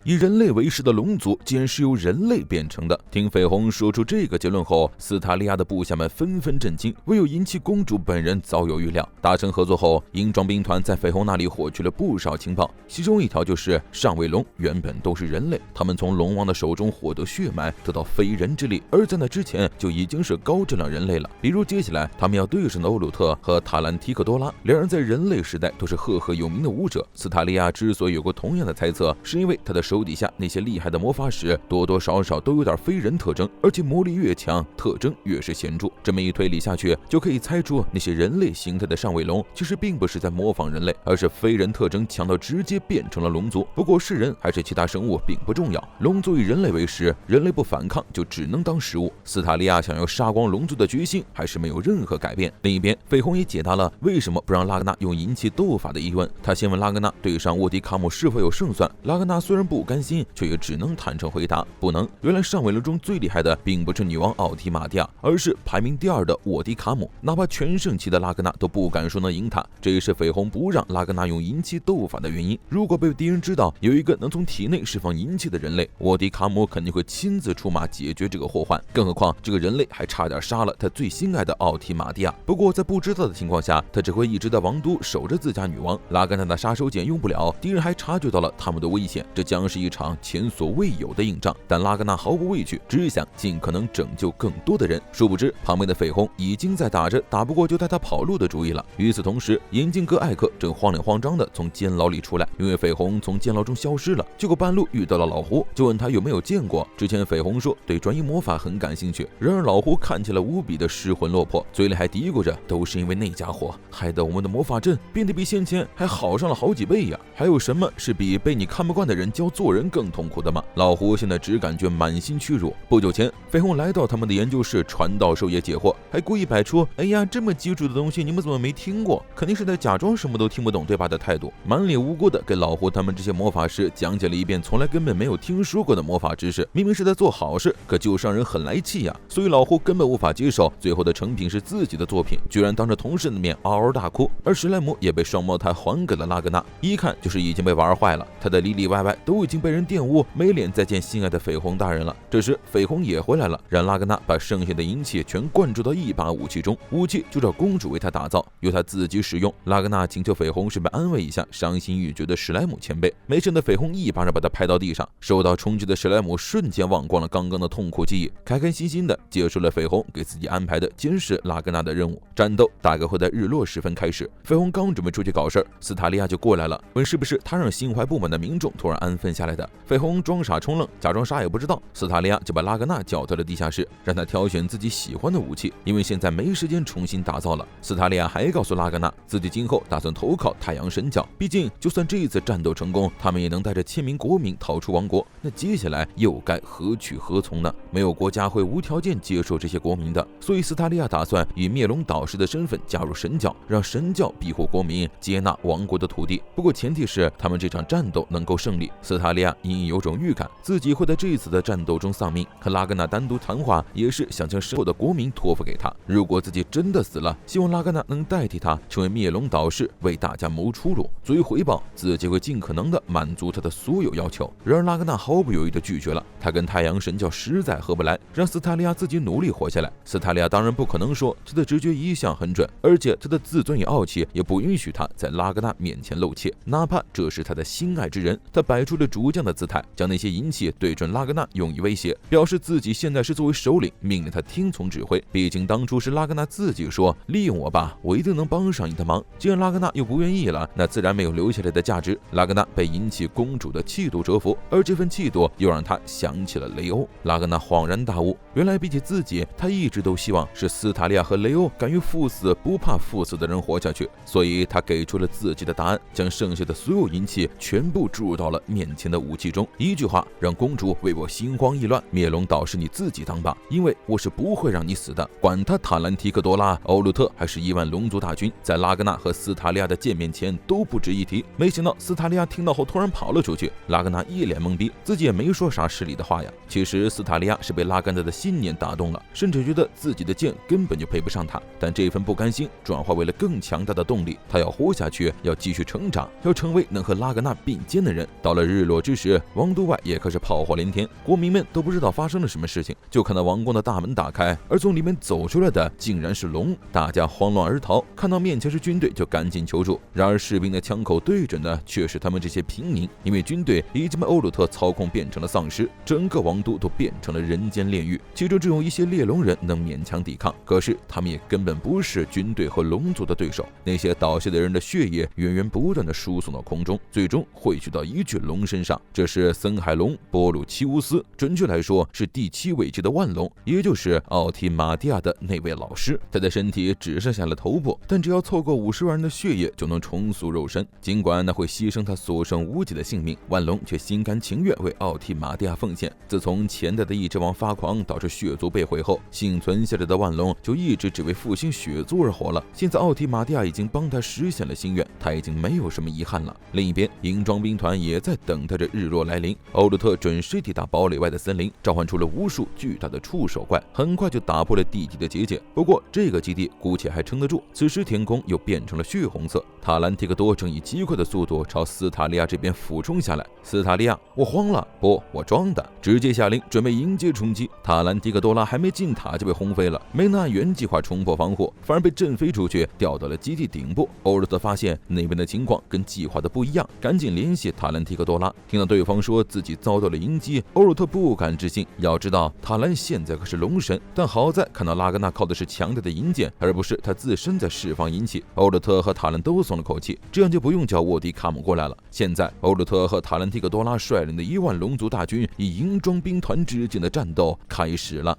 以人类为食的龙族竟然是由人类变成的。听绯红说出这个结论后，斯塔利亚的部下们纷纷震惊，唯有银器公主本人早有预料。达成合作后，银装兵团在绯红那里获取了不少情报，其中一条就是上位龙原本都是人类，他们从龙王的手中获得血脉，得到非人之力，而在那之前就已经是高质量人类了。比如接下来他们要对上的欧鲁特和塔兰提克多拉，两人在人类时代都是赫赫有名的武者。斯塔利亚之所以有过同样的猜测，是因为他的手底下那些厉害的魔法师多多少少都有点非人特征，而且魔力越强，特征越是显著。这么一推理下去，就可以猜出那些人类形态的上位龙其实并不是在模仿人类，而是非人特征强到直接变成了龙族。不过是人还是其他生物并不重要，龙族以人类为食，人类不反抗就只能当食物。斯塔利亚想要杀光龙族的决心还是没有任何改变。另一边，绯红也解答了为什么不让拉格纳用银器斗法的疑问。他先问拉格纳对上沃迪卡姆是否有胜算，拉格纳虽然不甘心，却也只能坦诚回答不能。原来上位龙中最厉害的并不是女王奥提玛蒂亚，而是排名第2的沃迪卡姆，哪怕全盛期的拉格纳都不敢说能赢他。这也是绯红不让拉格纳用银器斗法的原因。如果被敌人知道有一个能从体内释放银器的人类，沃迪卡姆肯定会亲自出马解决这个祸患，更何况这个人类还差点杀了他最心爱的奥提玛蒂亚。不过在不知道的情况下，他只会一直在王都守着自家女王。拉格纳的杀手锏用不了，敌人还察觉到了他们的危险，这将是一场前所未有的硬仗。但拉格纳毫不畏惧，只想尽可能拯救更多的人。殊不知旁边的绯红已经在打着打不过就带他跑路的主意了。与此同时，眼镜哥艾克正慌里慌张地从监牢里出来，因为绯红从监牢中消失了。结果半路遇到了老胡，就问他有没有见过。之前绯红说对转移魔法很感兴趣，然而老胡看起来无比的失魂落魄，嘴里还嘀咕着都是因为那家伙害得我们的魔法阵变得比先前还好上了好几倍呀。还有什么是比被你看不惯的人教做人更痛苦的吗？老胡现在只感觉满心屈辱。不久前，绯红来到他们的研究室传道授业解惑，还故意摆出哎呀这么基础的东西你们怎么没听过，肯定是在假装什么都听不懂对吧的态度，满脸无辜的给老胡他们这些魔法师讲解了一遍从来根本没有听说过的魔法知识。明明是在做好事，可就是让人很来气呀。所以老胡根本无法接受最后的成品是自己的作品，居然当着同事的面嗷嗷大哭。而史莱姆也被双胞胎还给了拉格纳，一看就是已经被玩坏了，他的里里外外都已经被人玷污，没脸再见心爱的绯红大人了。这时绯红也回来了，让拉格纳把剩下的银器全灌注到一把武器中，武器就照公主为他打造，由他自己使用。拉格纳请求绯红顺便安慰一下伤心欲绝的史莱姆前辈，没想到绯红一巴掌把他拍到地上，受到冲击的史莱姆瞬间忘光了刚刚的痛苦记忆，开开心心的结束了绯红给自己安排的监视拉格纳的任务。战斗大概会在日落时分开始，绯红刚准备出去搞事儿，斯塔利亚就过来了，问是不是他让心怀不满的民众突然安分下来的。绯红装傻充愣，假装啥也不知道。斯塔利亚就把拉格纳叫到了地下室，让他挑选自己喜欢的武器，因为现在没时间重新打造了。斯塔利亚还告诉拉格纳，自己今后打算投靠太阳神教，毕竟就算这一次战斗成功，他们也能带着1000名国民逃出王国，那接下来又该何去何从呢？没有国家会无条件接受这些国民的，所以斯塔利亚打算以灭龙导师的身份加入神教，让神教庇护国民，接纳王国的土地。不过前提是他们这场战斗能够胜利。斯塔利亚隐隐有种预感，自己会在这一次的战斗中丧命。和拉格纳单独谈话，也是想将身后的国民托付给他。如果自己真的死了，希望拉格纳能代替他成为灭龙导师，为大家谋出路。作为回报，自己会尽可能的满足他的所有要求。然而拉格纳毫不犹豫的拒绝了，他跟太阳神教实在合不来，让斯塔利亚自己努力活下来。斯塔利亚当然不可能说他的直觉一向很准，而且他的自尊与傲气也不允许他在拉格纳面前露怯，哪怕这是他的心爱之人。他摆出了主将的姿态，将那些银器对准拉格纳，用以威胁，表示自己现在是作为首领，命令他听从指挥。毕竟当初是拉格纳自己说利用我吧，我一定能帮上你的忙。既然拉格纳又不愿意了，那自然没有留下来的价值。拉格纳被引起公主的气度折服，而这份气度又让他想起了雷欧。拉格纳恍然大悟，原来比起自己，他一直都希望是斯塔利亚和雷欧敢于赴死不怕赴死的人活下去，所以他给出了自己的答案，将剩下的所有银器全部注入到了面前的武器中。一句话让公主为我心慌意乱，灭龙导师你自己当吧，因为我是不会让你死的。管他塔兰提克多拉、欧鲁特还是1万龙族大军，在拉格纳和斯塔利亚的见面前都不值一提。没想到斯塔利亚听到后突然跑了出去，拉格纳一脸懵逼，自己也没说啥失礼的话呀。其实斯塔利亚是被拉甘达的信念打动了，甚至觉得自己的剑根本就配不上他，但这份不甘心转化为了更强大的动力，他要活下去，要继续成长，要成为能和拉格纳并肩的人。到了日落之时，王都外也开始炮火连天，国民们都不知道发生了什么事情，就看到王宫的大门打开，而从里面走出来的竟然是龙，大家慌乱而逃，看到面前是军队就赶紧求助，然而士兵的枪口对准的却是他们这些平民，因为军队已经被欧鲁特操控变成了丧尸，整个王都都变成了人间炼狱，其中只有一些猎龙人能勉强抵抗，可是他们也根本不是军队和龙族的对手，那些倒下的人的血液源源不断的输送到空中，最终汇聚到一具龙身上，这是森海龙波鲁奇乌斯，准确来说是第7位阶的万龙，也就是奥提马蒂亚的那位老师。他的身体只剩下了头部，但只要凑够50万人的血液就能重塑肉身，尽管那会牺牲他所剩无几的性命，万龙却心甘情愿为奥提马蒂亚奉献。自从前代的一直王发狂导致血族被毁后，幸存下来的万龙就一直只为复兴血族而活了。现在奥提马蒂亚已经帮他实现了心愿，他已经没有什么遗憾了。另一边，银装兵团也在等待着日落来临。欧鲁特准时抵达堡垒外的森林，召唤出了无数巨大的触手怪，很快就打破了地底的结界。不过这个基地姑且还撑得住，此时天空又变成了血红色。塔兰提克多正以极快的速度朝斯塔利亚这边俯冲下来。斯塔利亚，我慌了，不，我装的，直接下令准备迎接冲击。塔兰提克多拉还没进塔就被轰飞了，没能按原计划冲破防护，反而被震飞出去，掉到了基地顶部。欧鲁特发现那边的情况跟计划的不一样，赶紧联系塔兰提克多拉。听到对方说自己遭到了迎击，欧鲁特不敢置信。要知道塔兰现在可是龙神，但好在看到拉格纳靠的是强大的银剑，而不是他自身在释放银气。欧鲁特和塔兰都松了口气，这样就不用叫沃迪卡姆过来了。现在欧鲁特和塔兰提克多拉率领的1万龙族大军以银装兵团之间的战斗开始了。